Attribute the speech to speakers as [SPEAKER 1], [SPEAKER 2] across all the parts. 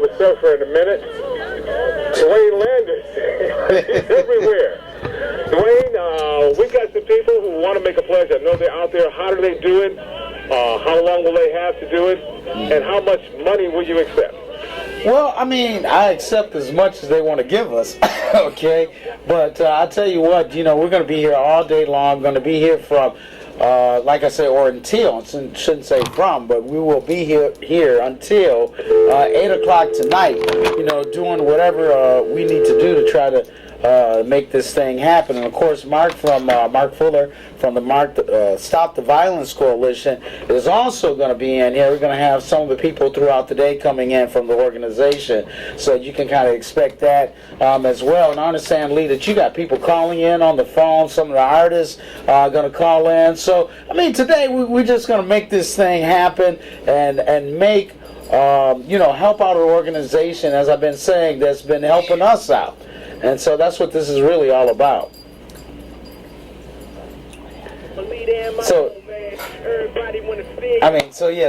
[SPEAKER 1] with Surfer in a minute. Dwayne Landis. He's everywhere. Dwayne, we got some people who want to make a pledge. I know they're out there. How do they do it? How long will they have to do it? And how much money will you accept?
[SPEAKER 2] Well, I mean, I accept as much as they want to give us, okay? But I'll tell you what, we're going to be here all day long. We're going to be here from, like I said, or until, shouldn't say from, but we will be here until 8 o'clock tonight, doing whatever we need to do to try to make this thing happen. And of course, Mark Fuller from the Stop the Violence Coalition is also going to be in here. We're going to have some of the people throughout the day coming in from the organization, so you can kind of expect that as well. And I understand, Lee, that you got people calling in on the phone. Some of the artists are going to call in. So I mean, today we're just going to make this thing happen and make help out an organization, as I've been saying, that's been helping us out. And so that's what this is really all about. So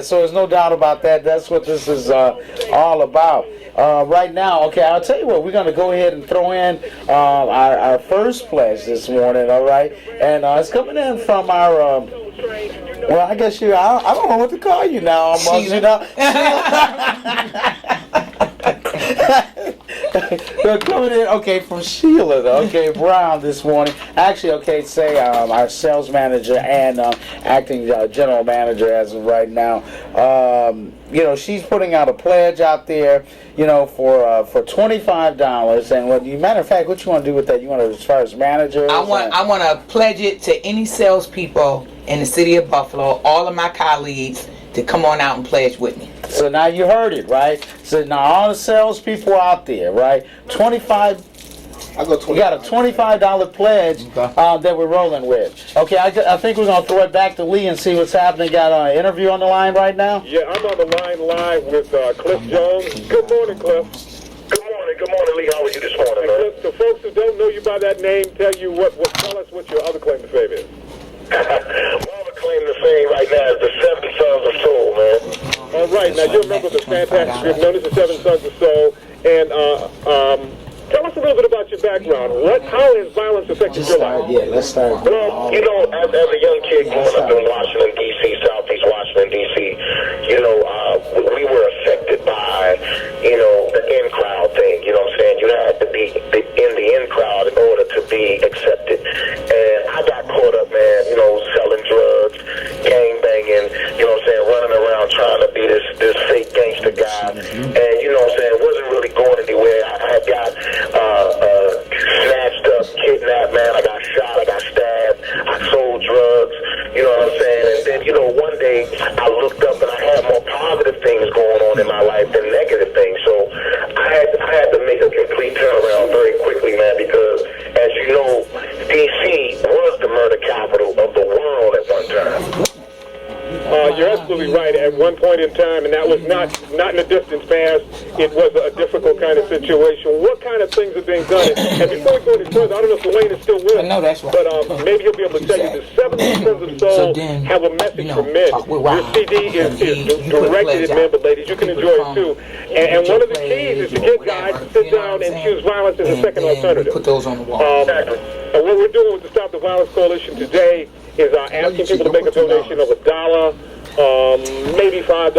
[SPEAKER 2] there's no doubt about that. That's what this is all about. Right now, okay, I'll tell you what, we're going to go ahead and throw in our first pledge this morning, all right? And it's coming in from our, I guess I don't know what to call you now, almost, They're coming in, from Sheila, Brown this morning. Actually, say our sales manager and acting general manager as of right now. She's putting out a pledge out there, for $25. And matter of fact, what you want to do with that? You want to, as far as manager?
[SPEAKER 3] I want to pledge it to any salespeople in the city of Buffalo, all of my colleagues, to come on out and pledge with me.
[SPEAKER 2] So now you heard it, right? So now all the salespeople out there, right? We got a $25 pledge that we're rolling with. Okay, I think we're going to throw it back to Lee and see what's happening. Got an interview on the line right now?
[SPEAKER 1] Yeah, I'm on the line live with Cliff Jones. Good morning, Cliff.
[SPEAKER 4] Good morning, Lee. How are you this morning, man?
[SPEAKER 1] Cliff, the folks who don't know you by that name, tell us what your other claim to fame is.
[SPEAKER 4] My other claim to fame right now is the Seven Sons of Soul, man.
[SPEAKER 1] All right, now you remember the fantastic group known as the Seven Sons of Soul, and tell us a little bit about your background. How has violence affected your life?
[SPEAKER 2] Yeah, let's start.
[SPEAKER 4] Well, as a young kid growing up in Washington, D.C., Southeast Washington, D.C., we were affected by, the in crowd thing. You know what I'm saying? You had to be in the in crowd in order to be accepted. And I got caught up, man, selling drugs, gang banging, running around trying to be this fake gangster guy. And, it wasn't really going anywhere. I got snatched up, kidnapped, man. I got shot, I got stabbed, I sold drugs, you know what I'm saying? And then, one day I looked up and I had more positive things going on in my life than negative things. So I had to make a complete turnaround very quickly, man, because as you know, D.C. was the murder capital of the world at one time.
[SPEAKER 1] You're absolutely right. At one point in time, and that was not in the distant past, it was a difficult kind of situation. What kind of things are being done? And before we go any further, I don't know if Dwayne is still with us.
[SPEAKER 3] No, that's right.
[SPEAKER 1] But maybe he'll be able to tell you the Seven Sons of Soul have a message for men. Your CD is directed at men, but ladies, you can enjoy it too. And one of the keys is to get guys to sit down and choose violence as a second alternative.
[SPEAKER 3] Put those on the wall.
[SPEAKER 1] And what we're doing with the Stop the Violence Coalition today is asking people to make a donation of $1, maybe $5,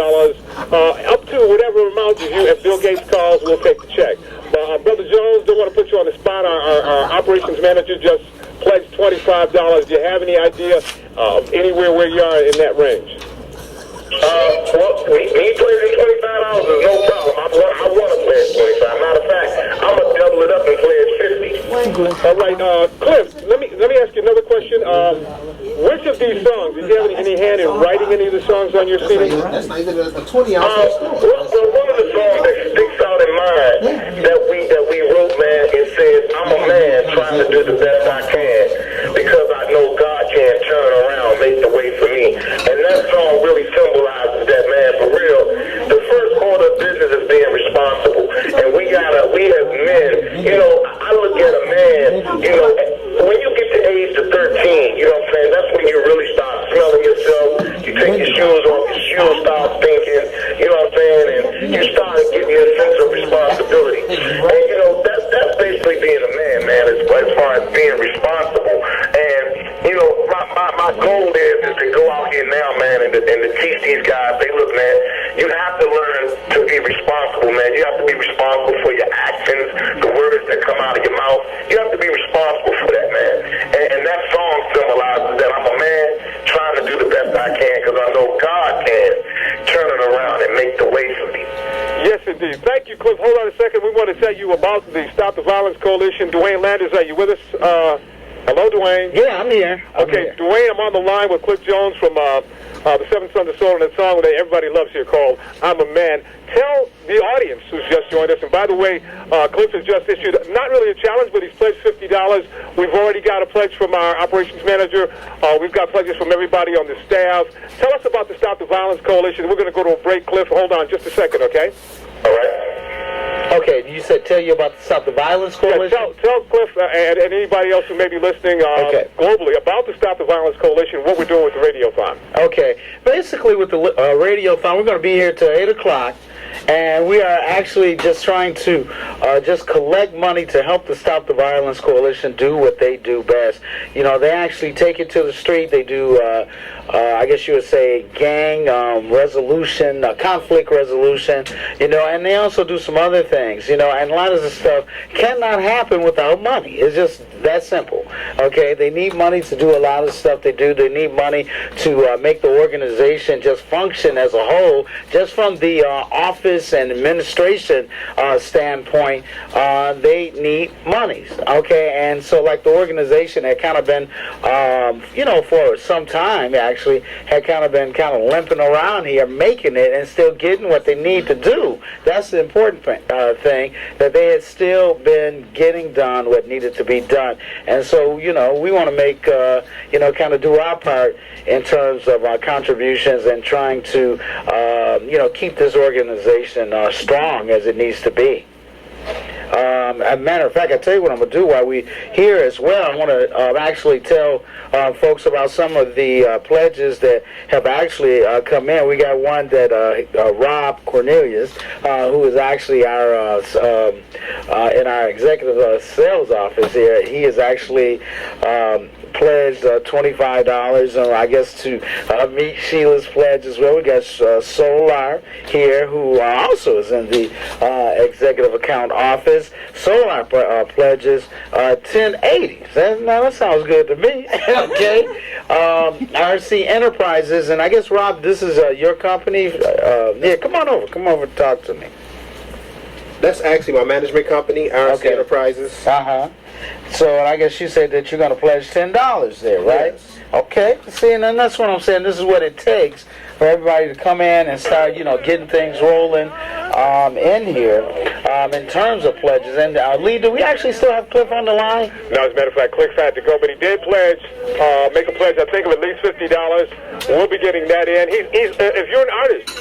[SPEAKER 1] up to whatever amount you. If Bill Gates calls, we'll take the check. Brother Jones, don't want to put you on the spot. Our operations manager just pledged $25. Do you have any idea anywhere where you are in that range?
[SPEAKER 4] Well, me pledging $25 is no problem. I want to pledge $25. Matter of fact, I'm going to double it up and pledge $50.
[SPEAKER 1] All right, Cliff, let me ask you another question. Which of these songs, did you have any hand in writing any of the songs on your CD?
[SPEAKER 5] That's not even a 20 ounce.
[SPEAKER 4] Well, one of the songs that sticks out in mind that we wrote, man, it says, I'm a man trying to do the best I can because I know God can turn around, make the way for me. And that song really symbolizes that, man, for real. The first order of business is being responsible. And we as men, I look at a man, when you get to age of 13, you know what I'm saying, that's when you really start smelling yourself. You take your shoes off, your shoes start stinking, you know what I'm saying, and you start getting a sense of have to be responsible for your actions, the words that come out of your mouth. You have to be responsible for that, man. And that song symbolizes that I'm a man trying to do the best I can because I know God can turn it around and make the way for me.
[SPEAKER 1] Yes, indeed. Thank you, Cliff. Hold on a second. We want to tell you about the Stop the Violence Coalition. Dwayne Landers, are you with us? Hello, Dwayne.
[SPEAKER 2] Yeah, I'm here.
[SPEAKER 1] Okay, Dwayne, I'm on the line with Cliff Jones from the Seven Sons of Soul and a song that everybody loves here called I'm a Man. Tell the audience who's just joined us, and by the way, Cliff has just issued, not really a challenge, but he's pledged $50. We've already got a pledge from our operations manager. We've got pledges from everybody on the staff. Tell us about the Stop the Violence Coalition. We're going to go to a break, Cliff. Hold on just a second, okay?
[SPEAKER 4] All right.
[SPEAKER 2] Okay, you said tell you about the Stop the Violence Coalition?
[SPEAKER 1] Yeah, tell Cliff and anybody else who may be listening globally about the Stop the Violence Coalition, what we're doing with the RadioThon.
[SPEAKER 2] Okay, basically with the RadioThon, we're going to be here till 8 o'clock. And we are actually just trying to just collect money to help the Stop the Violence Coalition do what they do best. You know, they actually take it to the street. They do, I guess you would say, gang resolution, conflict resolution, you know, and they also do some other things, you know, and a lot of the stuff cannot happen without money. It's just that simple, okay? They need money to do a lot of stuff they do. They need money to make the organization just function as a whole, just from the office and administration standpoint. They need monies, okay? And so like the organization had kind of been, you know, for some time actually, had kind of been limping around here, making it and still getting what they need to do. That's the important thing, that they had still been getting done what needed to be done. And so, you know, we want to make, you know, kind of do our part in terms of our contributions and trying to, you know, keep this organization strong as it needs to be. As a matter of fact, I tell you what I'm going to do while we're here as well. I want to actually tell folks about some of the pledges that have actually come in. We got one that Rob Cornelius, who is actually our in our executive sales office here, he is actually pledged $25, I guess, to meet Sheila's pledge as well. We got Solar here, who also is in the executive account office. Solar pledges $10.80. That sounds good to me. Okay. RC Enterprises, and I guess, Rob, this is your company. Yeah, come on over and talk to me.
[SPEAKER 5] That's actually my management company, RC Enterprises.
[SPEAKER 2] So I guess you said that you're going to pledge $10 there, right?
[SPEAKER 5] Yes.
[SPEAKER 2] Okay. See, and then that's what I'm saying. This is what it takes for everybody to come in and start, you know, getting things rolling in here in terms of pledges. And Lee, do we actually still have Cliff on the line?
[SPEAKER 1] No, as a matter of fact, Cliff had to go, but he did pledge, make a pledge, I think, of at least $50. We'll be getting that in. He's if you're an artist,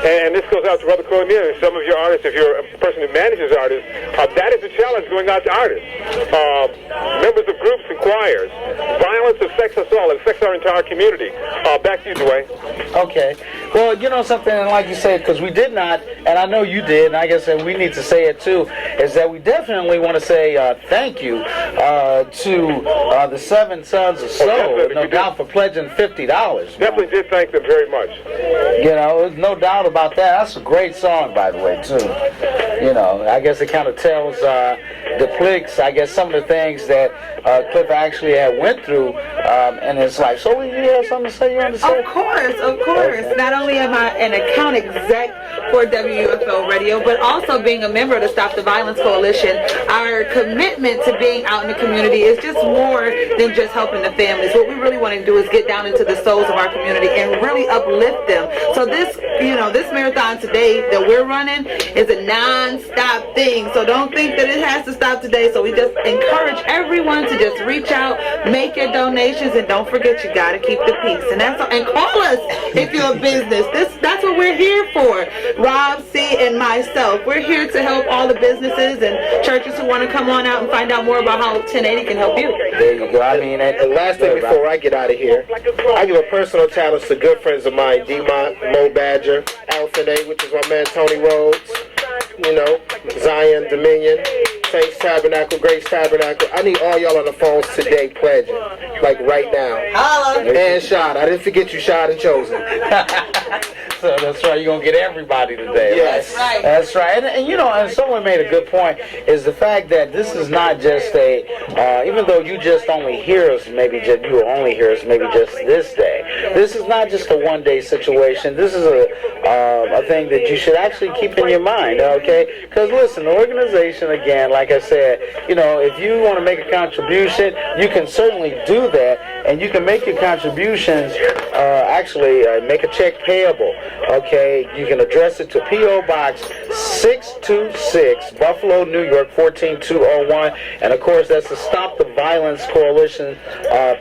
[SPEAKER 1] and this goes out to Brother Cornelius, some of your artists, if you're a person who manages artists, that is a challenge going out to artists. Members of groups and choirs. Violence affects us all. It affects our entire community. Back to you, Dwayne.
[SPEAKER 2] Okay. Well, you know something, like you said, because we did not, and I know you did, and I guess that we need to say it too, is that we definitely want to say thank you to the Seven Sons of Soul, no doubt, for pledging $50.
[SPEAKER 1] Definitely did thank them very much.
[SPEAKER 2] You know, there's no doubt about that. That's a great song, by the way, too. You know, I guess it kind of tells, depicts, I guess, some of the things that Cliff actually had went through in his life. So you have something to say? You want to say?
[SPEAKER 3] Of course. Okay. Not only am I an account exec for WUFO Radio, but also being a member of the Stop the Violence Coalition, our commitment to being out in the community is just more than just helping the families. What we really want to do is get down into the souls of our community and really uplift them. So this marathon today that we're running is a non-stop thing. So don't think that it has to stop today. So we just encourage everyone to just reach out, make your donations, and don't forget you got to keep the peace. And that's all. And call us if you're a business. That's what we're here for. Rob, C, and myself. We're here to help all the businesses and churches who want to come on out and find out more about how 1080 can help you.
[SPEAKER 2] There you go. I mean,
[SPEAKER 5] the last thing before I get out of here, I give a personal shout out to good friends of mine, D-Mont, Mo Badger, Alpha A, which is my man Tony Rhodes, you know, Zion, Dominion, Saints Tabernacle, Grace Tabernacle. I need all y'all on the phones today pledging, like right now.
[SPEAKER 3] Holla.
[SPEAKER 5] And Shad. I didn't forget you, Shad and Chosen.
[SPEAKER 2] So that's right. You're going to get everybody today.
[SPEAKER 5] Yes.
[SPEAKER 3] Right.
[SPEAKER 2] That's right. And you know, and someone made a good point, is the fact that this is not just even though you just only hear us, you will only hear us maybe just this day. This is not just a one-day situation. This is a thing that you should actually keep in your mind, okay? Because listen, the organization, again, like I said, you know, if you want to make a contribution, you can certainly do that, and you can make your contributions, make a check payable, okay? You can address it to P.O. Box 626, Buffalo, New York, 14201, and of course, that's the Stop the Violence Coalition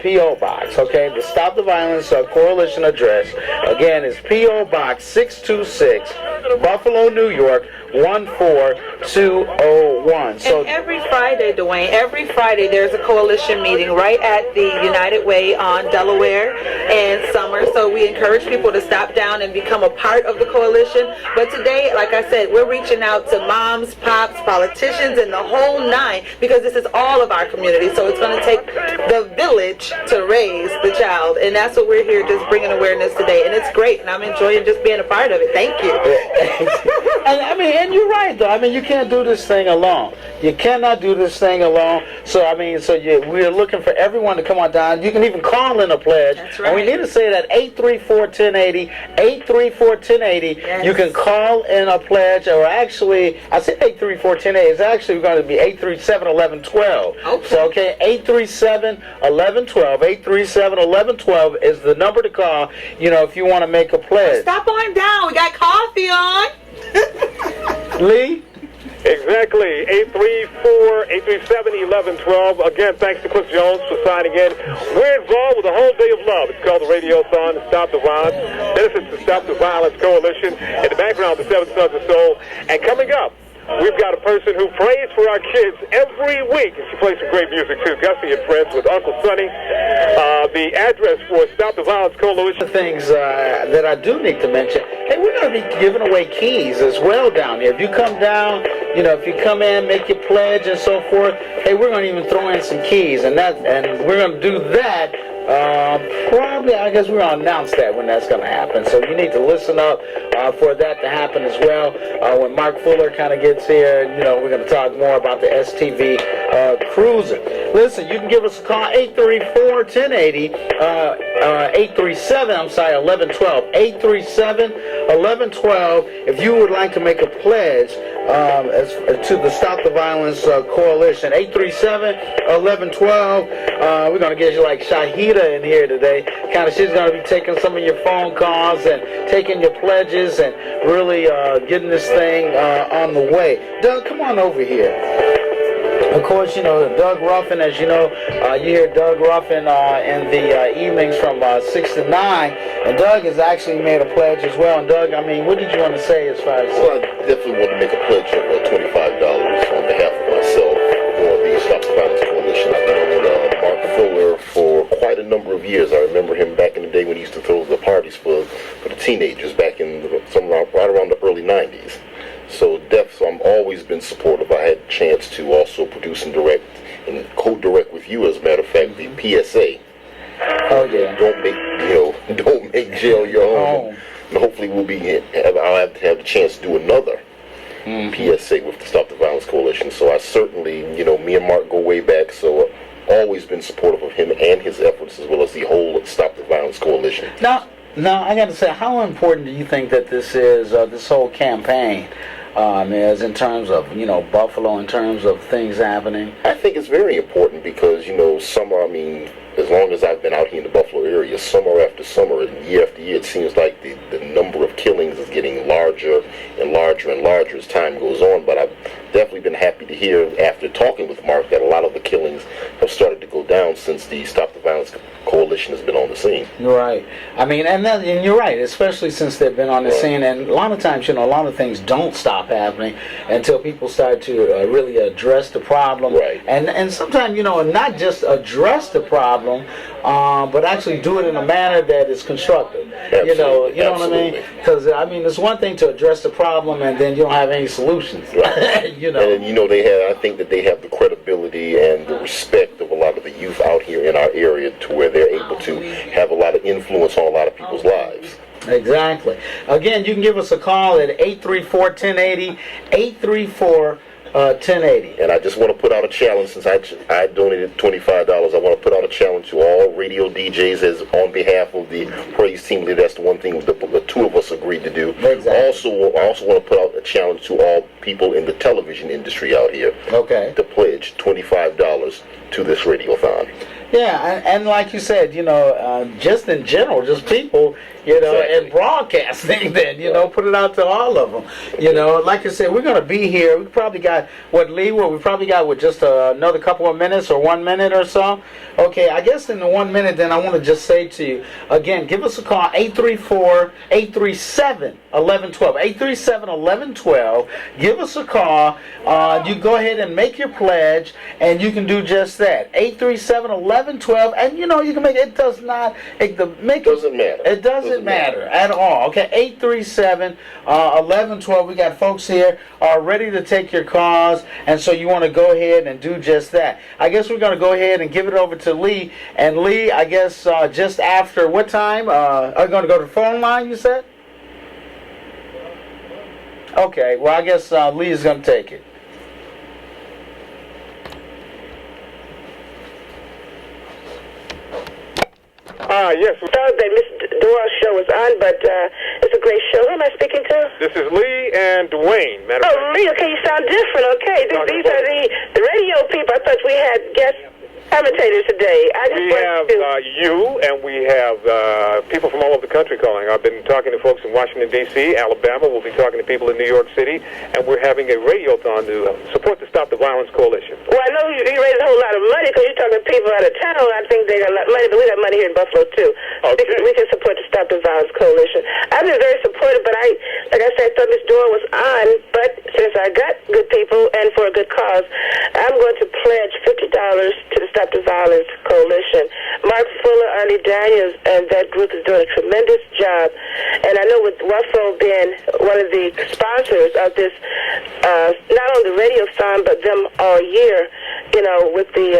[SPEAKER 2] P.O. Box, okay? The Stop the Violence Coalition address, again, is P.O. Box 626, Buffalo, New York, 14201. So
[SPEAKER 3] and every Friday, Dwayne, every Friday there's a coalition meeting right at the United Way on Delaware and Summer. So we encourage people to stop down and become a part of the coalition. But today, like I said, we're reaching out to moms, pops, politicians, and the whole nine, because this is all of our community. So it's going to take the village to raise the child. And that's what we're here, just bringing awareness today. And it's great. And I'm enjoying just being a part of it. Thank you.
[SPEAKER 2] And you're right, though. I mean, you can't do this thing alone. You cannot do this thing alone. So, I mean, we're looking for everyone to come on down. You can even call in a pledge.
[SPEAKER 3] That's right.
[SPEAKER 2] And we need to say that 834-1080, 834-1080.
[SPEAKER 3] Yes.
[SPEAKER 2] You can call in a pledge, or actually, I said 834-1080. It's actually going to be 837-1112.
[SPEAKER 3] Okay.
[SPEAKER 2] So, okay, 837-1112. 837-1112 is the number to call, you know, if you want to make a pledge.
[SPEAKER 3] Stop on down. We got coffee on.
[SPEAKER 2] Lee?
[SPEAKER 1] Exactly. 834-837-1112. Again, thanks to Cliff Jones for signing in. We're involved with a whole day of love. It's called the RadioThon to Stop the Violence. Benefits to Stop the Violence Coalition. In the background, the Seven Sons of Soul. And coming up, we've got a person who prays for our kids every week. And she plays some great music, too. Gussie and Friends with Uncle Sonny. The address for Stop the Violence Coalition.
[SPEAKER 2] The things that I do need to mention, hey, we're going to be giving away keys as well down here. If you come down, you know, if you come in, make your pledge and so forth, hey, we're going to even throw in some keys. And we're going to do that. Probably, I guess we're going to announce that when that's going to happen. So you need to listen up for that to happen as well. When Mark Fuller kind of gets here, you know, we're going to talk more about the STV Cruiser. Listen, you can give us a call, 834-1080, 1112, 837-1112. If you would like to make a pledge to the Stop the Violence Coalition, 837-1112. We're going to get you like Shahida in here today. She's going to be taking some of your phone calls and taking your pledges and really getting this thing on the way. Doug, come on over here. Of course, you know, Doug Ruffin, as you know, you hear Doug Ruffin in the evenings from 6 to 9. And Doug has actually made a pledge as well. And Doug, I mean, what did you want to say as far as...
[SPEAKER 6] Well, I definitely want to make a pledge of $25 on behalf of myself for the Stop the Violence Coalition. I've known Mark Fuller for quite a number of years. I remember him back in the day when he used to throw the parties for the teenagers back in right around the early 90s. So I'm always been supportive. I had a chance to also produce and direct and co-direct with you, as a matter of fact, the PSA.
[SPEAKER 2] Oh yeah.
[SPEAKER 6] Don't make jail your home. And hopefully I'll have to have the chance to do another PSA with the Stop the Violence Coalition. So I certainly, you know, me and Mark go way back. So I've always been supportive of him and his efforts, as well as the whole Stop the Violence Coalition.
[SPEAKER 2] Now I got to say, how important do you think that this is, this whole campaign? Is in terms of, you know, Buffalo, in terms of things happening?
[SPEAKER 6] I think it's very important because, you know, summer, I mean, as long as I've been out here in the Buffalo area, summer after summer and year after year, it seems like the number of killings is getting larger and larger and larger as time goes on. But I've definitely been happy to hear, after talking with Mark, that a lot of the killings have started to go down since the Stop the Violence Coalition has been on the scene.
[SPEAKER 2] You're right. I mean, and you're right, especially since they've been on the scene. And a lot of times, you know, a lot of things don't stop happening until people start to really address the problem.
[SPEAKER 6] Right.
[SPEAKER 2] And sometimes, you know, not just address the problem, but actually do it in a manner that is constructive.
[SPEAKER 6] Absolutely.
[SPEAKER 2] You know what I mean? Because I mean, it's one thing to address the problem and then you don't have any solutions.
[SPEAKER 6] Right.
[SPEAKER 2] You know.
[SPEAKER 6] And you know, I think that they have the credibility and the respect of a lot of the youth out here in our area, to where they're able to have a lot of influence on a lot of people's lives.
[SPEAKER 2] Exactly. Again, you can give us a call at 834-1080, 834-1080.
[SPEAKER 6] And I just want to put out a challenge, since I donated $25. I want to put out a challenge to all radio DJs as on behalf of the Praise Team Leader. That's the one thing the two of us agreed to do.
[SPEAKER 2] Exactly.
[SPEAKER 6] I also want to put out a challenge to all people in the television industry out here.
[SPEAKER 2] Okay.
[SPEAKER 6] To pledge $25 to this radiothon.
[SPEAKER 2] Yeah, and like you said, just in general, just people,
[SPEAKER 6] Exactly.
[SPEAKER 2] and broadcasting then, put it out to all of them. Like I said, we're going to be here. We probably got, we probably got just another couple of minutes or 1 minute or so. Okay, I guess in the 1 minute then I want to just say to you, again, give us a call, 834-837-1112. 837-1112. Give us a call. You go ahead and make your pledge, and you can do just that. 837-1112, and you can make it. Doesn't matter. It doesn't matter at all. Okay, 837-1112. We got folks here ready to take your calls, and so you want to go ahead and do just that. I guess we're going to go ahead and give it over to Lee. And Lee, I guess just after what time? Are you going to go to the phone line, you said? Okay, well, I guess Lee is going to take it.
[SPEAKER 1] Yes.
[SPEAKER 7] Thought that Miss Dora's show was on, but it's a great show. Who am I speaking to?
[SPEAKER 1] This is Lee and Dwayne.
[SPEAKER 7] Lee, okay, you sound different, okay. These are the radio people. I thought we had guest commentators today.
[SPEAKER 1] We have you, and we have people from all over the country calling. I've been talking to folks in Washington, D.C., Alabama. We'll be talking to people in New York City, and we're having a radiothon to support the Stop the Violence Coalition.
[SPEAKER 7] Well, I know you raised a whole lot of money because you're talking to people out of town. I think they got a lot of money, but we got money here in Buffalo, too.
[SPEAKER 1] Okay.
[SPEAKER 7] We can support the Stop the Violence Coalition. I've been very supportive, but like I said, I thought Miss Dora was on, but since I got good people and for a good cause, I'm going to pledge $50 to the Stop the Violence Coalition. Mark Fuller, Arnie Daniels, and that group is doing a tremendous job. And I know with WUFO being one of the sponsors of this, not only the radiothon, but them all year, with the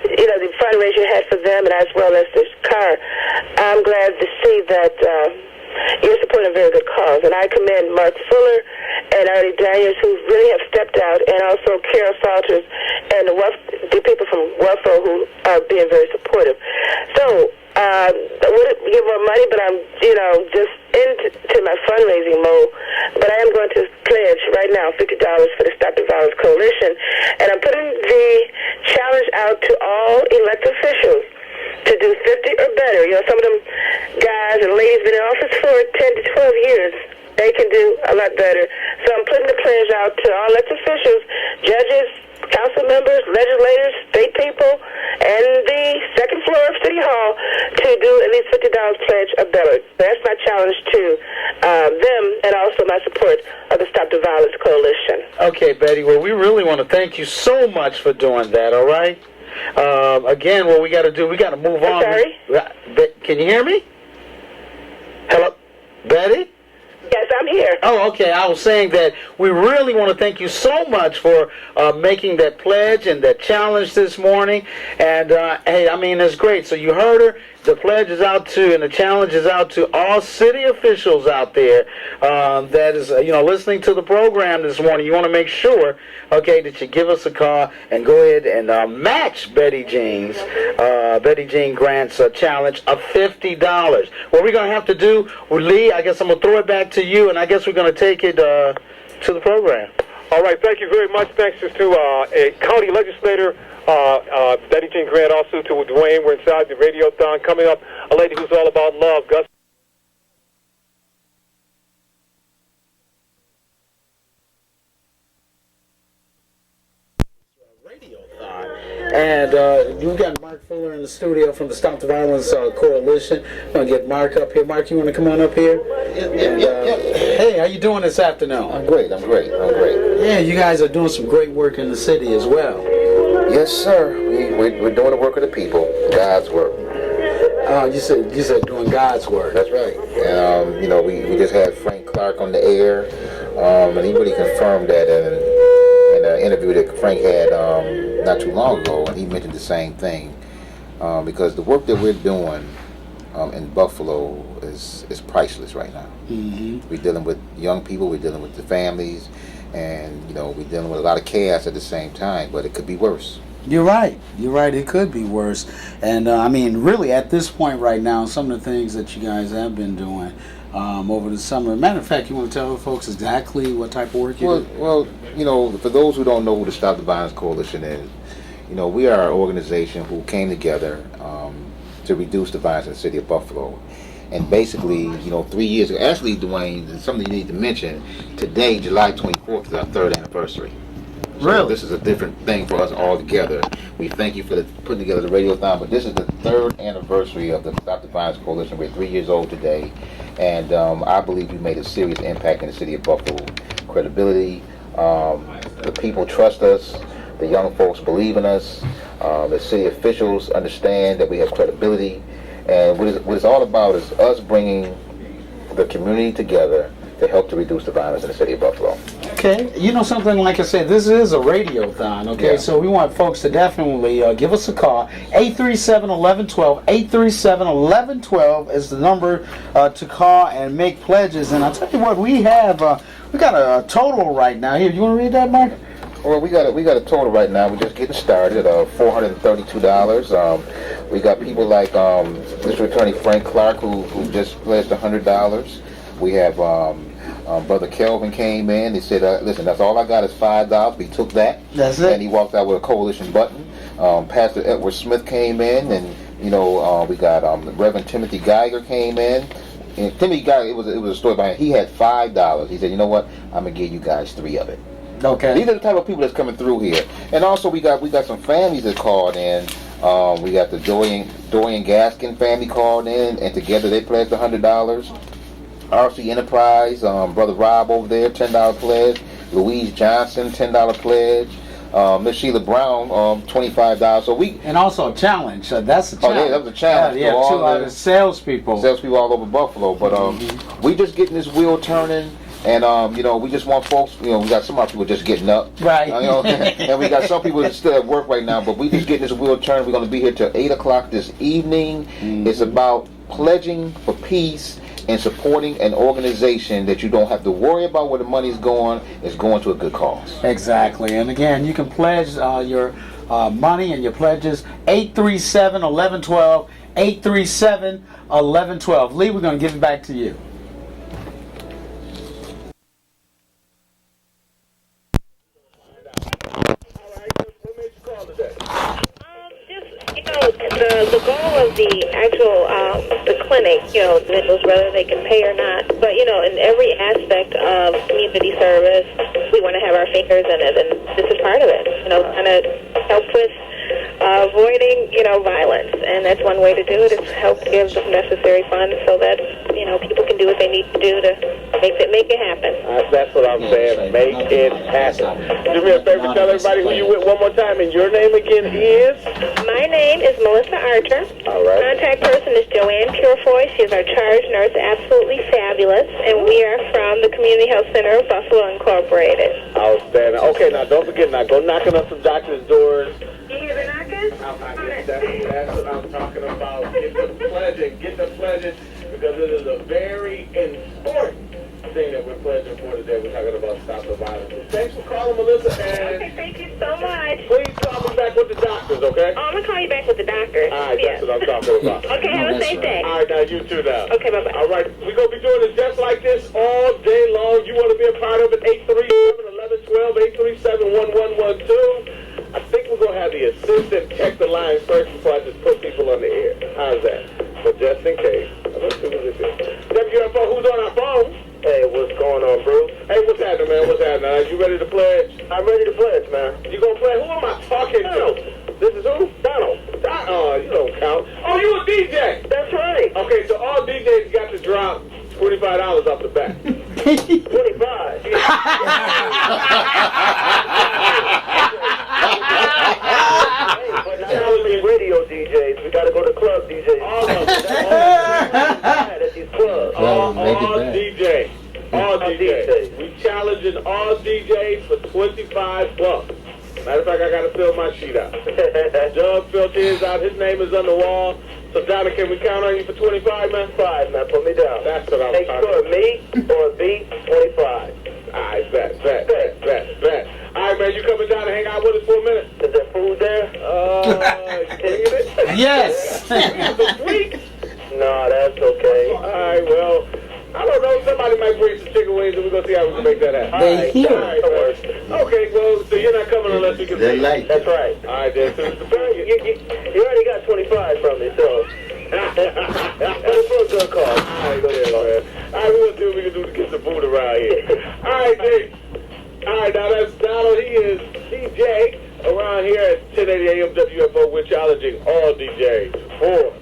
[SPEAKER 7] the fundraiser you had for them, and as well as this car, I'm glad to see that you're supporting a very good cause. And I commend Mark Fuller and Artie Daniels, who really have stepped out, and also Carol Salters and the people from WUFO who are being very supportive. So, I wouldn't give more money, but I'm, just into my fundraising mode. But I am going to pledge right now $50 for the Stop the Violence Coalition. And I'm putting the challenge out to all elected officials to do 50 or better. Some of them guys and ladies been in office for 10 to 12 years. They can do a lot better. So I'm putting the pledge out to all elected officials, judges, council members, legislators, state people, and the second floor of City Hall to do at least $50 pledge or better. That's my challenge to them, and also my support of the Stop the Violence Coalition.
[SPEAKER 2] Okay, Betty. Well, we really want to thank you so much for doing that, all right? Again, what we got to do, we got to move on.
[SPEAKER 7] Sorry?
[SPEAKER 2] Can you hear me? Hello? Betty?
[SPEAKER 7] Yes, I'm here.
[SPEAKER 2] Oh, okay. I was saying that we really want to thank you so much for making that pledge and that challenge this morning. And, hey, I mean, it's great. So you heard her. The pledge is out to, and the challenge is out to all city officials out there that is, listening to the program this morning. You want to make sure, okay, that you give us a call and go ahead and match Betty Jean Grant's challenge of $50. What we're going to have to do, Lee, I guess I'm going to throw it back to you, and I guess we're going to take it to the program.
[SPEAKER 1] All right, thank you very much. Thanks to a county legislator, Betty Jean Grant, also to Dwayne. We're inside the radiothon. Coming up, a lady who's all about love, Gus.
[SPEAKER 2] And we've got Mark Fuller in the studio from the Stop the Violence Coalition. I'm going to get Mark up here. Mark, you want to come on up here?
[SPEAKER 8] Yeah.
[SPEAKER 2] Hey, how you doing this afternoon?
[SPEAKER 8] I'm great.
[SPEAKER 2] Yeah, you guys are doing some great work in the city as well.
[SPEAKER 8] Yes, sir. We're doing the work of the people, God's work.
[SPEAKER 2] You said doing God's work.
[SPEAKER 8] That's right. And, we just had Frank Clark on the air, and he really confirmed that in an interview that Frank had not too long ago, and he mentioned the same thing. Because the work that we're doing in Buffalo is priceless right now. We're dealing with young people, we're dealing with the families, and we're dealing with a lot of chaos at the same time, but it could be worse.
[SPEAKER 2] You're right. It could be worse. And I mean, really, at this point right now, some of the things that you guys have been doing over the summer. Matter of fact, you want to tell the folks exactly what type of work you do?
[SPEAKER 8] Well, for those who don't know who the Stop the Violence Coalition is, we are an organization who came together to reduce the violence in the city of Buffalo. And basically, 3 years ago, actually, Dwayne, something you need to mention, today, July 24th, is our 3rd anniversary. So
[SPEAKER 2] Really?
[SPEAKER 8] This is a different thing for us all together. We thank you for putting together the RadioThon, but this is the 3rd anniversary of the Stop the Violence Coalition. We're 3 years old today, and I believe we made a serious impact in the city of Buffalo. Credibility, the people trust us, the young folks believe in us, the city officials understand that we have credibility, and what it's all about is us bringing the community together to help to reduce the violence in the city of Buffalo.
[SPEAKER 2] Okay, something, like I said, this is a radiothon, okay?
[SPEAKER 8] Yeah.
[SPEAKER 2] So we want folks to definitely give us a call. 837-1112. 837-1112 is the number to call and make pledges. And I'll tell you what, we got a total right now. Here, you want to read that, Mark?
[SPEAKER 8] Well, we got a total right now. We're just getting started at $432. We got people like District Attorney Frank Clark who just pledged $100. We have Brother Kelvin came in. He said, listen, that's all I got is $5. We took that.
[SPEAKER 2] That's it.
[SPEAKER 8] And he walked out with a coalition button. Pastor Edward Smith came in, and we got Reverend Timothy Geiger came in. And Timothy Geiger, it was a story behind it. He had $5. He said, you know what? I'm gonna give you guys 3 of it.
[SPEAKER 2] Okay.
[SPEAKER 8] These are the type of people that's coming through here. And also we got some families that called in. We got the Dorian Gaskin family called in, and together they pledged $100. RC Enterprise, Brother Rob over there, $10 pledge. Louise Johnson, $10 pledge. Miss Sheila Brown, $25. So
[SPEAKER 2] and also a challenge. That's a challenge.
[SPEAKER 8] Oh, yeah, that was a challenge.
[SPEAKER 2] Yeah, 2 out of salespeople.
[SPEAKER 8] Salespeople all over Buffalo. But we just getting this wheel turning. And we just want folks. We got some of our people just getting up,
[SPEAKER 2] right?
[SPEAKER 8] And we got some people that still at work right now. But we just getting this wheel turning. We're going to be here till 8 o'clock this evening. It's about pledging for peace and supporting an organization that you don't have to worry about where the money's going. It's going to a good cause.
[SPEAKER 2] Exactly. And again, you can pledge your money and your pledges. 837-1112. 837-1112. Lee, we're going to give it back to you.
[SPEAKER 7] The goal of the actual the clinic, individuals, whether they can pay or not, but in every aspect of community service, we want to have our fingers in it, and this is part of it. Kind of help with avoiding violence, and that's one way to do it. Is help give the necessary funds so that people can do what they need to do to make it happen.
[SPEAKER 1] That's what I'm saying. Make it happen. Do me a favor, tell everybody who you with one more time, and your name again is?
[SPEAKER 7] My name is Melissa Archer.
[SPEAKER 1] All right.
[SPEAKER 7] Contact person is Joanne Purefoy. She's our charge nurse, absolutely fabulous, and we are from the Community Health Center of Buffalo Incorporated.
[SPEAKER 1] Outstanding. Okay, now don't forget, go knocking on some doctors' doors.
[SPEAKER 7] You hear the knockers?
[SPEAKER 1] That's what I'm talking about. Get the pledging, because it is a very important thing that we're pledging for today. We're talking about Stop the Violence. Thanks for calling, Melissa. And
[SPEAKER 7] Okay, thank you so much.
[SPEAKER 1] please call me back with the doctors, okay?
[SPEAKER 7] Oh, I'm going to call you back with the doctor.
[SPEAKER 1] All right, that's what I'm talking about.
[SPEAKER 7] Okay, have a safe day.
[SPEAKER 1] All right, now you too now.
[SPEAKER 7] Okay, bye-bye.
[SPEAKER 1] All right, we're going to be doing it just like this all day long. You want to be a part of it, 837-1112, 837-1112. I think we're going to have the assistant check the line first before I just put people on the air. How's that? But just in case. Let's see what this is. WFO, who's on our phone?
[SPEAKER 4] Hey, what's going on, Bruce?
[SPEAKER 1] Hey, what's happening, man? What's happening? Are you ready to pledge?
[SPEAKER 4] I'm ready to pledge, man.
[SPEAKER 1] You going to pledge? Who am I talking to? This is who? Donald. Oh, you don't count. Oh, you a DJ?
[SPEAKER 4] That's right.
[SPEAKER 1] Okay, so all DJs got to drop $25 off the bat.
[SPEAKER 4] 25. Hey, but not only radio DJs, we got to go to club DJs.
[SPEAKER 1] All of them.
[SPEAKER 4] At these clubs.
[SPEAKER 1] All DJs. All DJs. We challenging all DJs for $25. Matter of fact, I got to fill my sheet out. Doug filled his out. His name is on the wall. So, Donna, can we count on you for 25, man?
[SPEAKER 4] 5, man. Put me down.
[SPEAKER 1] That's what I'm
[SPEAKER 4] Make
[SPEAKER 1] talking
[SPEAKER 4] sure
[SPEAKER 1] about.
[SPEAKER 4] me or B, 25.
[SPEAKER 1] All right, bet. All right, man, you coming down to hang out with us for a minute?
[SPEAKER 4] Is there food there?
[SPEAKER 1] Bringing it?
[SPEAKER 2] Yes.
[SPEAKER 1] Sweet.
[SPEAKER 4] No, that's okay.
[SPEAKER 1] All right, well, I don't know. Somebody might bring some chicken wings, and we're gonna see how we can make that happen.
[SPEAKER 2] They
[SPEAKER 1] All right,
[SPEAKER 2] hear.
[SPEAKER 1] all right, man. Okay, well, so you're not coming unless we can.
[SPEAKER 6] They like
[SPEAKER 4] That's right.
[SPEAKER 1] All right, then. So,
[SPEAKER 4] You already got 25 from me, so. But it's for a good cause.
[SPEAKER 1] All right, go ahead, man. All right, we're gonna see what we can do to get some food around here. All right, Dick. All right, now that's Donald. He is DJ around here at 1080 AM WFO. We're challenging all DJs for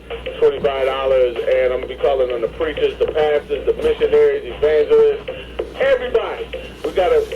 [SPEAKER 1] $25, and I'm gonna be calling on the preachers, the pastors, the missionaries, evangelists, everybody.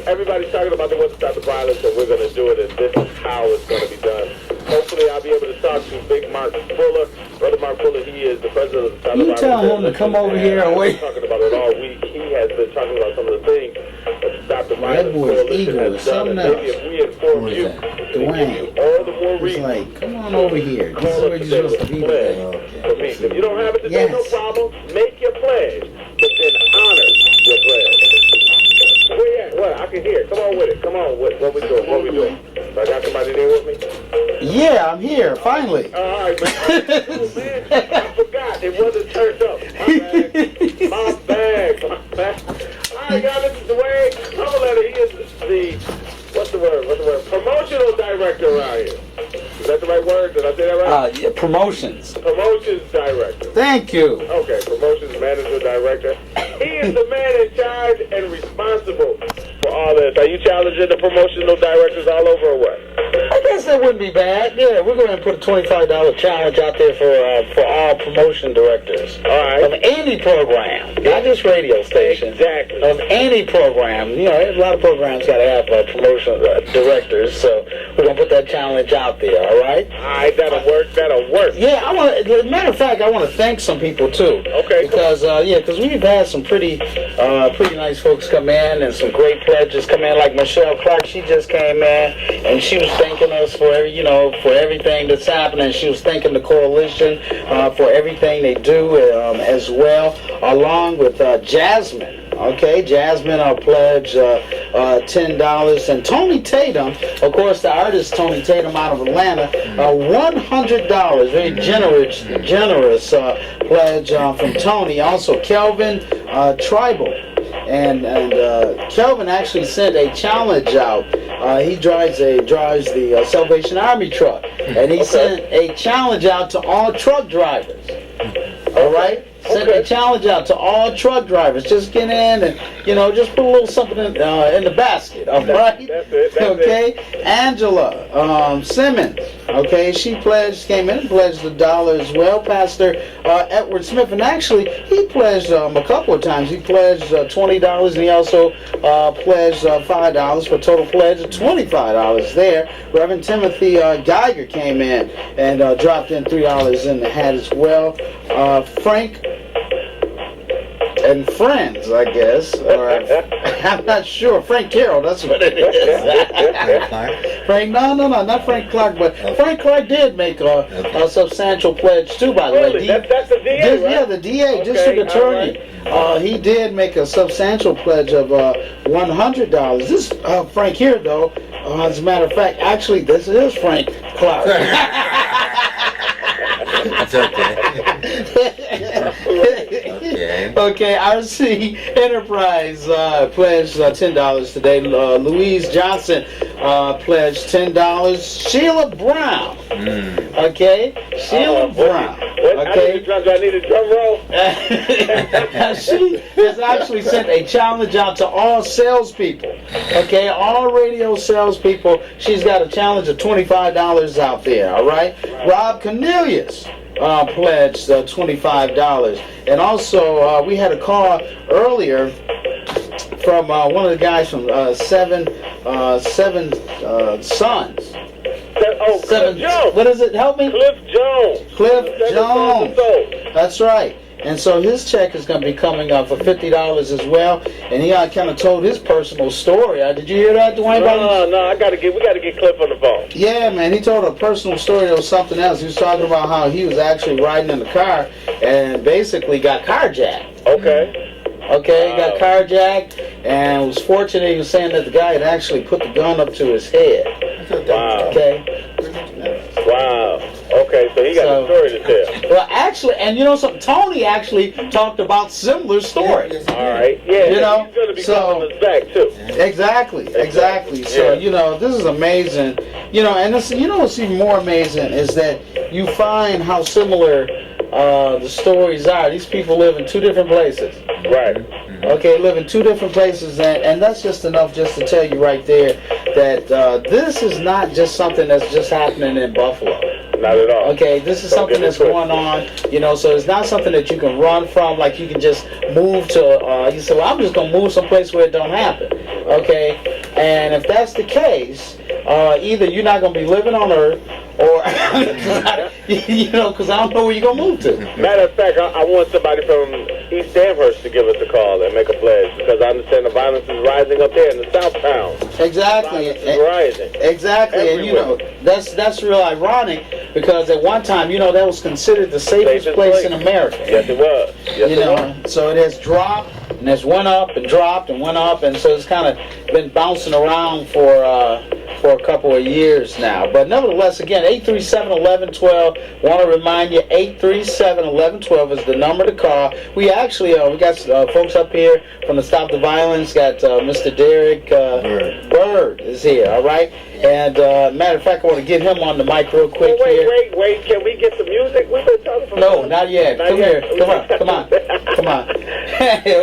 [SPEAKER 1] Everybody's talking about they want to stop the violence, and we're gonna do it, and this is how it's gonna be done. Hopefully, I'll be able to talk to Big Mark Fuller. Brother Mark Fuller, he is the president of the South
[SPEAKER 2] You tell him to come over here and wait.
[SPEAKER 1] I've been talking about it all week. He has been talking about some of the things that the Stop the Violence
[SPEAKER 2] boy's
[SPEAKER 1] Coalition
[SPEAKER 2] eager or
[SPEAKER 1] has done. And
[SPEAKER 2] something
[SPEAKER 1] maybe if we inform
[SPEAKER 2] Who is
[SPEAKER 1] you,
[SPEAKER 2] that?
[SPEAKER 1] we give you
[SPEAKER 2] Dwayne.
[SPEAKER 1] all the more
[SPEAKER 2] It's
[SPEAKER 1] reason.
[SPEAKER 2] like, come on over here. This is
[SPEAKER 1] Call
[SPEAKER 2] where
[SPEAKER 1] us
[SPEAKER 2] you're
[SPEAKER 1] today
[SPEAKER 2] supposed to
[SPEAKER 1] with
[SPEAKER 2] be
[SPEAKER 1] a pledge
[SPEAKER 2] today.
[SPEAKER 1] for me. If you don't have it today, no
[SPEAKER 2] Yes.
[SPEAKER 1] problem. Make your pledge, but then honor your pledge. Where you at? What? I can hear. Come on with it. Come on with it. What we doing? What we doing? So I got somebody there with me?
[SPEAKER 2] Yeah, I'm here, finally.
[SPEAKER 1] All right, man. Oh, man. I forgot. It wasn't turned up. My bad. All right, y'all, this is Dwayne. I'm going to let her. He is the, what's the word? Promotional director around here. Is that the right word? Did I say that right?
[SPEAKER 2] Yeah, promotions.
[SPEAKER 1] Promotions director.
[SPEAKER 2] Thank you.
[SPEAKER 1] Okay, promotions manager director. He is the man in charge and responsible for all this. Are you challenging the promotional directors all over or what?
[SPEAKER 2] I guess that wouldn't be bad. Yeah, we're going to put a $25 challenge out there for all promotion directors.
[SPEAKER 1] All right.
[SPEAKER 2] Of any program, not just radio stations.
[SPEAKER 1] Exactly.
[SPEAKER 2] Of any program. You know, a lot of programs got to have promotion directors, so we're going to put that challenge out there, all right?
[SPEAKER 1] All right, that'll work.
[SPEAKER 2] Yeah, as a matter of fact, I want to thank some people too.
[SPEAKER 1] Okay.
[SPEAKER 2] Because because we've had some pretty nice folks come in and some great pledges come in. Like Michelle Clark, she just came in and she was thanking us for everything that's happening. She was thanking the coalition for everything they do as well, along with Jasmine. Okay, Jasmine, I'll pledge $10. And Tony Tatum, of course, the artist Tony Tatum out of Atlanta, $100. Very generous pledge from Tony. Also, Kelvin Tribal. And Kelvin actually sent a challenge out. He drives the Salvation Army truck. And he sent a challenge out to all truck drivers. All right? Sent a challenge out to all truck drivers. Just get in and, just put a little something in the basket. All right?
[SPEAKER 1] That's it.
[SPEAKER 2] Okay? Angela Simmons. Okay? She came in and pledged $1 as well. Pastor Edward Smith. And actually, he pledged a couple of times. He pledged $20 and he also pledged $5 for a total pledge of $25 there. Reverend Timothy Geiger came in and dropped in $3 in the hat as well. Frank and Friends, I guess. Or I'm not sure. Frank Carroll, that's what it is. Frank, no, not Frank Clark, but Frank Clark did make a substantial pledge too, by the way.
[SPEAKER 1] Really? That's the DA, right?
[SPEAKER 2] Yeah, the DA,
[SPEAKER 1] Okay,
[SPEAKER 2] District Attorney.
[SPEAKER 1] all
[SPEAKER 2] He did make a substantial pledge of $100. This Frank here, though, as a matter of fact, actually, this is Frank Clark.
[SPEAKER 9] That's okay.
[SPEAKER 2] Okay, RC Enterprise pledged $10 today. Louise Johnson pledged $10. Sheila Brown. Okay, Sheila Brown. Okay.
[SPEAKER 1] Do I need a drum roll?
[SPEAKER 2] She has actually sent a challenge out to all salespeople. Okay, all radio salespeople. She's got a challenge of $25 out there. All right. Rob Cornelius pledged $25. And also, we had a call earlier from one of the guys from Seven Sons.
[SPEAKER 1] Cliff Jones.
[SPEAKER 2] What is it? Help me.
[SPEAKER 1] Cliff Jones.
[SPEAKER 2] Cliff Jones. That's right. And so his check is going to be coming up for $50 as well. And he kind of told his personal story. Did you hear that, Dwayne?
[SPEAKER 1] No, we got to get Cliff on the phone.
[SPEAKER 2] Yeah, man, he told a personal story. There was something else. He was talking about how he was actually riding in the car and basically got carjacked.
[SPEAKER 1] Okay.
[SPEAKER 2] Okay, he got carjacked and was fortunate. He was saying that the guy had actually put the gun up to his head.
[SPEAKER 1] Wow.
[SPEAKER 2] Okay.
[SPEAKER 1] Wow. Okay, so he got a story to tell.
[SPEAKER 2] Well, actually, and you know something, Tony actually talked about similar stories.
[SPEAKER 1] All right. Yeah,
[SPEAKER 2] you know,
[SPEAKER 1] he's going to be calling us back, too.
[SPEAKER 2] Exactly. So, you know, this is amazing. You know, and this, you know what's even more amazing is that you find how similar the stories are. These people live in two different places.
[SPEAKER 1] Right.
[SPEAKER 2] Okay, live in two different places, and that's just enough just to tell you right there that this is not just something that's just happening in Buffalo.
[SPEAKER 1] Not at all.
[SPEAKER 2] Okay, this is something that's going on, you know, so it's not something that you can run from, like you can just move to, you say, well, I'm just going to move someplace where it don't happen. Okay, and if that's the case, either you're not going to be living on Earth, or, you know, because I don't know where you're going to move to.
[SPEAKER 1] Matter of fact, I want somebody from East Amherst to give us a call and make a pledge, because I understand the violence is rising up there in the South Town.
[SPEAKER 2] Exactly.
[SPEAKER 1] It's rising.
[SPEAKER 2] Exactly,
[SPEAKER 1] everywhere.
[SPEAKER 2] And you know, that's real ironic, because at one time, you know, that was considered the safest place in America.
[SPEAKER 1] Yes, it was. Yes,
[SPEAKER 2] you know, so it has dropped, and it's went up and dropped and went up, and so it's kind of been bouncing around for a couple of years now. But nevertheless, again, 837-1112. Want to remind you, 837-1112 is the number to call. We actually we got folks up here from the Stop the Violence. Got Mr. Derek Bird is here. All right. And matter of fact, I want to get him on the mic real quick here.
[SPEAKER 1] Wait. Can we get some music? We've been talking for
[SPEAKER 2] No, not yet. Come here. Come on.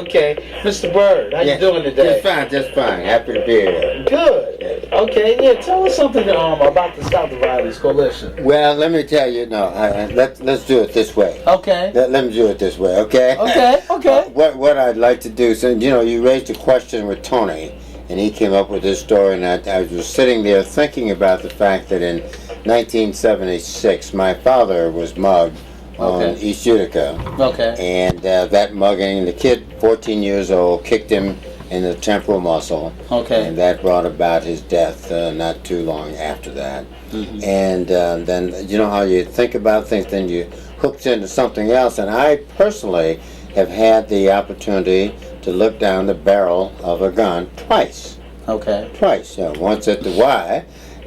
[SPEAKER 2] Okay, Mr. Bird, how you doing today?
[SPEAKER 9] Just fine. Happy to be here.
[SPEAKER 2] Good. Okay, yeah. Tell us something about the Stop the Violence Coalition.
[SPEAKER 9] Well, let me tell you. No, let's do it this way.
[SPEAKER 2] Okay.
[SPEAKER 9] Let me do it this way. Okay.
[SPEAKER 2] Okay.
[SPEAKER 9] What I'd like to do, so you know, you raised a question with Tony, and he came up with this story, and I was sitting there thinking about the fact that in 1976, my father was mugged on East Utica.
[SPEAKER 2] Okay.
[SPEAKER 9] And that mugging, the kid, 14 years old, kicked him in the temporal muscle.
[SPEAKER 2] Okay.
[SPEAKER 9] And that brought about his death not too long after that. Mm-hmm. And then, you know how you think about things, then you hooked into something else. And I personally have had the opportunity to look down the barrel of a gun twice.
[SPEAKER 2] Okay.
[SPEAKER 9] Twice. Once at the Y,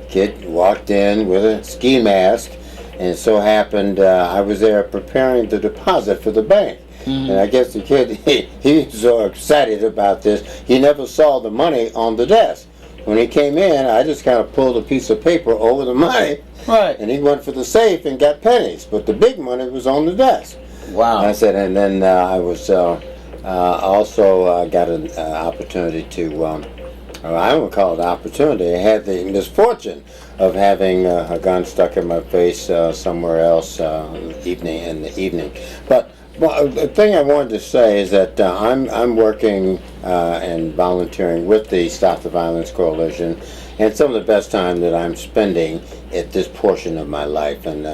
[SPEAKER 9] kid walked in with a ski mask, and it so happened I was there preparing the deposit for the bank. Mm-hmm. And I guess the kid, he was so excited about this, he never saw the money on the desk. When he came in, I just kind of pulled a piece of paper over the money,
[SPEAKER 2] right,
[SPEAKER 9] and he went for the safe and got pennies, but the big money was on the desk.
[SPEAKER 2] Wow.
[SPEAKER 9] And I said, and then I was also got an opportunity to, I don't call it opportunity, I had the misfortune of having a gun stuck in my face somewhere else in the evening. But the thing I wanted to say is that I'm working and volunteering with the Stop the Violence Coalition, and some of the best time that I'm spending at this portion of my life. And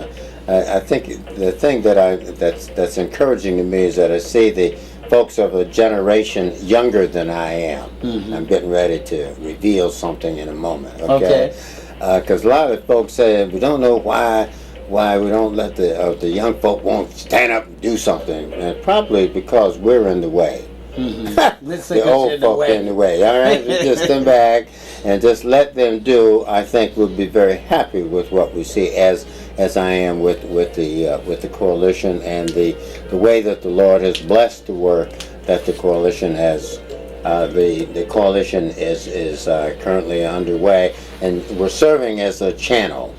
[SPEAKER 9] I think the thing that's encouraging to me is that I see the folks of a generation younger than I am. Mm-hmm. I'm getting ready to reveal something in a moment. Okay. Because a lot of the folks say we don't know why we don't let the young folk won't stand up and do something, and probably because we're in the way. Mm-hmm. The old folk in the way. All right, just stand back and just let them do. I think we'll be very happy with what we see, as I am with the coalition and the way that the Lord has blessed the work that the coalition has. The coalition is currently underway, and we're serving as a channel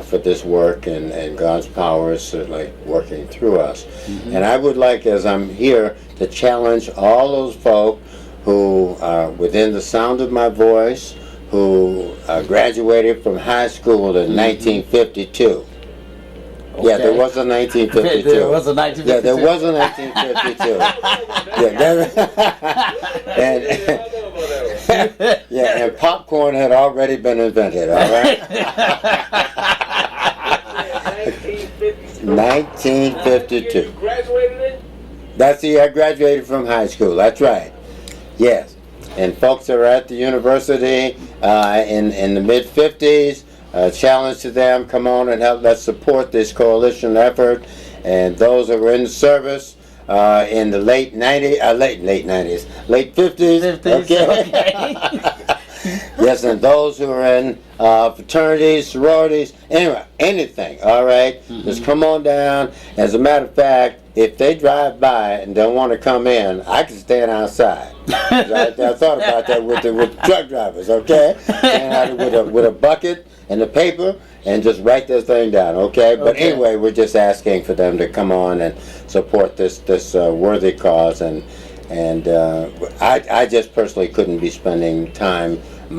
[SPEAKER 9] for this work, and God's power is certainly working through us. Mm-hmm. And I would like, as I'm here, to challenge all those folk who are within the sound of my voice, who graduated from high school in 1952. Okay. Yeah, there was a 1952.
[SPEAKER 2] There was a 1952.
[SPEAKER 9] Yeah, there was a 1952. And popcorn had already been invented, all right? 1952.
[SPEAKER 1] You graduated in?
[SPEAKER 9] That's the year I graduated from high school. That's right. Yes. And folks that are at the university in the mid-50s, challenge to them, come on and help. Let's support this coalition effort. And those that were in the service in the late 50s. Okay. Yes, and those who are in fraternities, sororities, anyway, anything, all right? Just come on down. As a matter of fact, if they drive by and don't want to come in, I can stand outside. I thought about that with the truck drivers, okay? Stand out with a bucket and the paper and just write this thing down, okay? But anyway, we're just asking for them to come on and support this worthy cause, and I just personally couldn't be spending time in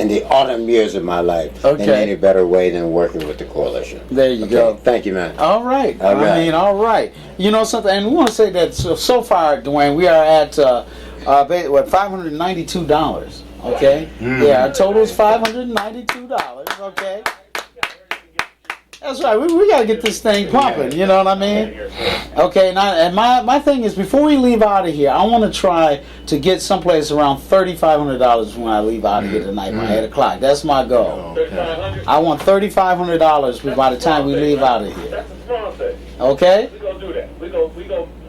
[SPEAKER 9] the autumn years of my life in any better way than working with the coalition.
[SPEAKER 2] There you go.
[SPEAKER 9] Thank you, man.
[SPEAKER 2] All right.
[SPEAKER 9] All right.
[SPEAKER 2] I mean, all right. You know something, and we want to say that so far, Dwayne, we are at $592. Okay. Yeah, our total is $592. Okay. That's right. We got to get this thing pumping. You know what I mean? Okay. Now, and my thing is, before we leave out of here, I want to try to get someplace around $3,500 when I leave out of here tonight by 8 o'clock. That's my goal. I want $3,500 by the time we leave out of here.
[SPEAKER 1] That's a small thing.
[SPEAKER 2] Okay.
[SPEAKER 1] We're going to do that. We go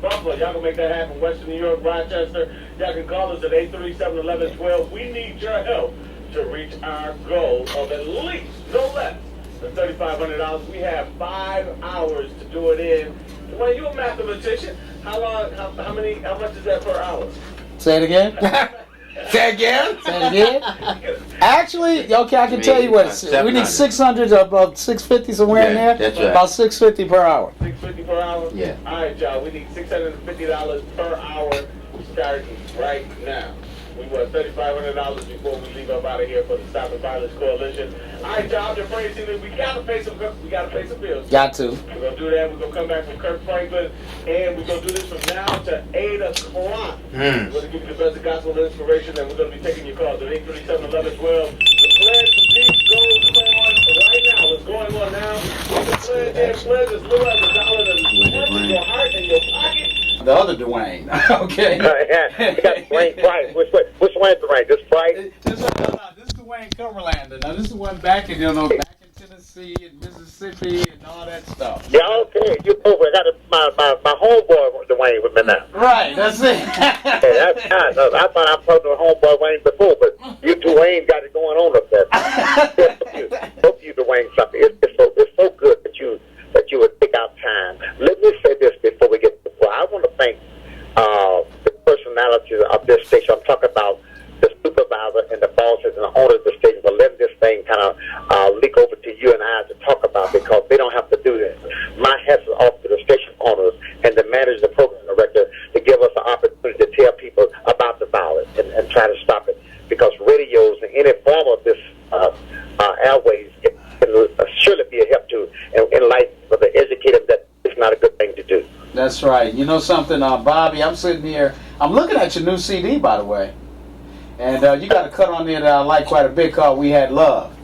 [SPEAKER 1] Buffalo. Y'all can make that happen. Western New York, Rochester. Y'all can call us at 837-1112. We need your help to reach our goal of at least, no less, than $3,500. We have 5 hours to do it in. Well, you're a mathematician. How much is that per hour?
[SPEAKER 2] Say it again.
[SPEAKER 5] Say again?
[SPEAKER 2] Say it again. Actually, okay, I can tell you what. We need 600, about 650 somewhere in there.
[SPEAKER 9] That's right.
[SPEAKER 2] About 650 per hour.
[SPEAKER 1] 650 per hour?
[SPEAKER 9] Yeah.
[SPEAKER 1] All right, y'all. We need $650 per hour starting right now. We want $3,500 before we leave up out of here for the Stop the Violence Coalition. All right, y'all. The phrase is we gotta pay some bills.
[SPEAKER 2] Got to.
[SPEAKER 1] We're gonna do that. We're gonna come back from Kirk Franklin, and we're gonna do this from now to 8 o'clock. We're gonna give you the best of gospel inspiration, and we're gonna be taking your calls at 837-1112. The pledge for peace goes on right now. It's going on now. The pledge as little as $1 and your heart and your pocket.
[SPEAKER 2] The other Dwayne. Okay.
[SPEAKER 4] We got Dwayne Price. Which Dwayne Price? This Price?
[SPEAKER 2] This is Dwayne Cumberlander. Now this is one back in back in Tennessee and Mississippi and all that stuff.
[SPEAKER 4] Yeah, okay. You over. I got my homeboy Dwayne with me now.
[SPEAKER 2] Right. That's it.
[SPEAKER 4] Hey, that's kind. I thought I talked to homeboy Wayne before, but you two Wayne got it going on up there. Hope you Dwayne something. It's so good that you would take out time. Let me say this before we get. I want to thank the personalities of this station. I'm talking about the supervisor and the bosses and the owners of the station for letting this thing kind of leak over to you and I to talk about, because they don't have to do this. My hats are off to the station owners and the manager, the program director, to give us an opportunity to tell people about the violence and try to stop it, because radios and any form of this airways can surely be a help to enlighten, but to educate them that it's not a good thing to do.
[SPEAKER 2] That's right. You know something, Bobby? I'm sitting here. I'm looking at your new CD, by the way, and you got a cut on there that I like quite a bit called "We Had Love."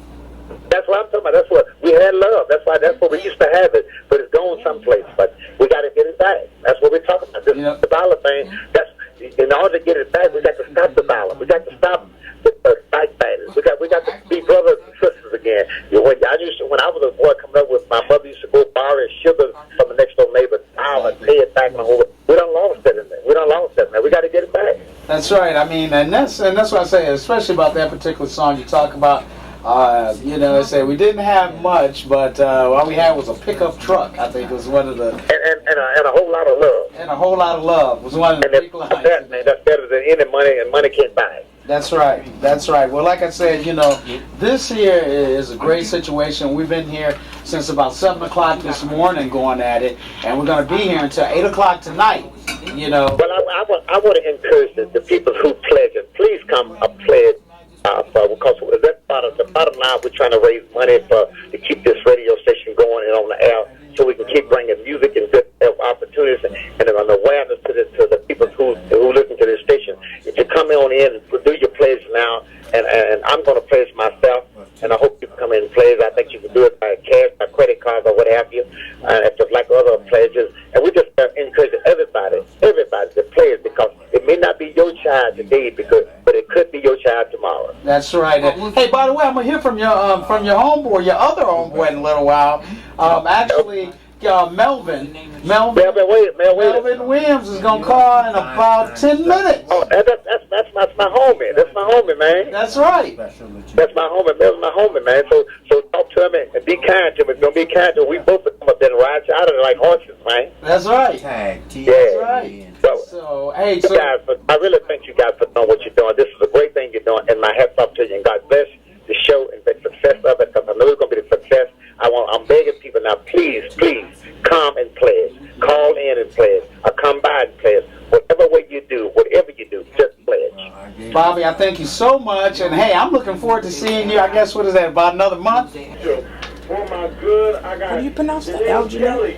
[SPEAKER 4] That's what I'm talking about. That's what we had love. That's what we used to have it, but it's gone someplace. But we got to get it back. That's what we're talking about. This the violence thing. That's in order to get it back. We got to stop the violence. We got to stop the fight battles. We got to be brothers and sisters again. When I was a boy coming up with, my mother used to go borrow sugar from the next door neighbor, and pay it back. We done lost that in there. We got to get it back.
[SPEAKER 2] That's right. I mean, and that's what I say, especially about that particular song you talk about. They say we didn't have much, but all we had was a pickup truck. I think it was one of the
[SPEAKER 4] and a whole lot of love.
[SPEAKER 2] And a whole lot of love was one of the big lines.
[SPEAKER 4] That's better than any money, and money can't buy it.
[SPEAKER 2] That's right. That's right. Well, like I said, this here is a great situation. We've been here since about 7 o'clock this morning going at it, and we're going to be here until 8 o'clock tonight. Well,
[SPEAKER 4] I want to encourage the people who pledge, and please come pledge. Because that's the bottom line. We're trying to raise money to keep this radio station going and on the air, so we can keep bringing music and good opportunities and an awareness to the people who listen to this station. If you come on in and do your pledge now, and I'm going to pledge myself, and I hope you can come in and pledge. I think you can do it by cash, by credit card, or what have you, if it's like other pledges. And we just
[SPEAKER 2] That's right. Hey, by the way, I'm gonna hear from your homeboy, your other homeboy, in a little while. Actually, Melvin Williams is gonna call in about 10 minutes.
[SPEAKER 1] Oh, that's my homie. That's my homie, man.
[SPEAKER 2] That's right.
[SPEAKER 1] That's my homie. Melvin's my homie, man. So talk to him and be kind to him. Don't be kind to him. We both come up there and ride out of it like horses, man.
[SPEAKER 2] That's right.
[SPEAKER 1] Yeah.
[SPEAKER 2] That's right.
[SPEAKER 1] So
[SPEAKER 2] hey,
[SPEAKER 1] guys, I really thank you guys for doing what you're doing. This is a great thing you're doing, and my hats off to you. And God bless the show and the success of it, because I know it's going to be the success. I'm begging people now, please come and pledge. Call in and pledge. Or come by and pledge. Whatever you do, just pledge.
[SPEAKER 2] Bobby, I thank you so much. And hey, I'm looking forward to seeing you, I guess, what is that, about another month?
[SPEAKER 1] For my good, I got.
[SPEAKER 10] How do you pronounce that? Algernon?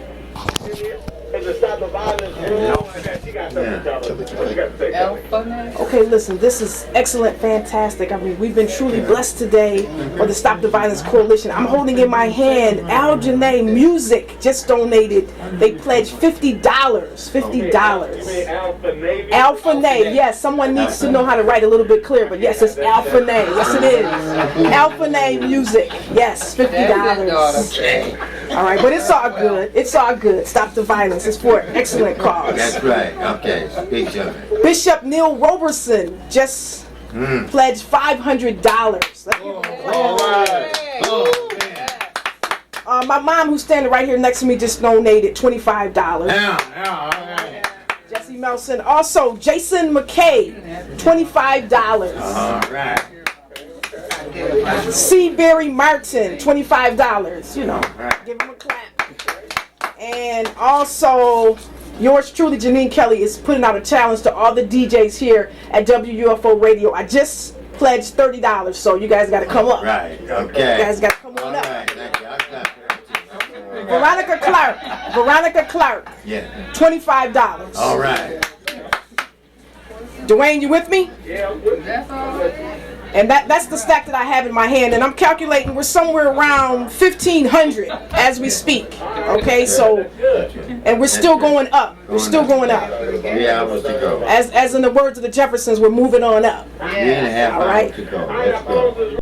[SPEAKER 10] Okay, listen, this is excellent, fantastic. I mean, we've been truly blessed today for the Stop the Violence Coalition. I'm holding in my hand Algernon Music just donated. They pledged $50. $50. Alpha Nay. Yes, someone needs to know how to write a little bit clearer, but yes, it's Alpha Nay. Yes, it is. Alpha Nay Music. Yes, $50. All right, but it's all good. It's all good. Stop the violence. It's for an excellent cause.
[SPEAKER 9] That's right. Okay, speak to me.
[SPEAKER 10] Bishop Neil Roberson just pledged $500.
[SPEAKER 9] All right.
[SPEAKER 10] My mom, who's standing right here next to me, just donated $25.
[SPEAKER 9] All right.
[SPEAKER 10] Jesse Melson. Also, Jason McKay, $25.
[SPEAKER 9] All right.
[SPEAKER 10] C. Barry Martin, $25. You know, give him a clap. And also, yours truly, Janine Kelly, is putting out a challenge to all the DJs here at WUFO Radio. I just pledged $30, so you guys got to come up.
[SPEAKER 9] Right, okay.
[SPEAKER 10] You guys got to come on up.
[SPEAKER 9] Right, thank you.
[SPEAKER 10] Veronica Clark,
[SPEAKER 9] Yeah.
[SPEAKER 10] $25.
[SPEAKER 9] All right.
[SPEAKER 10] Dwayne, you with me? Yeah, that's all right. And that's the stack that I have in my hand, and I'm calculating we're somewhere around 1,500 as we speak. Okay, so, and we're still going up. We're still going up.
[SPEAKER 9] 3 hours to go.
[SPEAKER 10] As in the words of the Jeffersons, we're moving on up.
[SPEAKER 9] 3.5 hours to go. Let's go.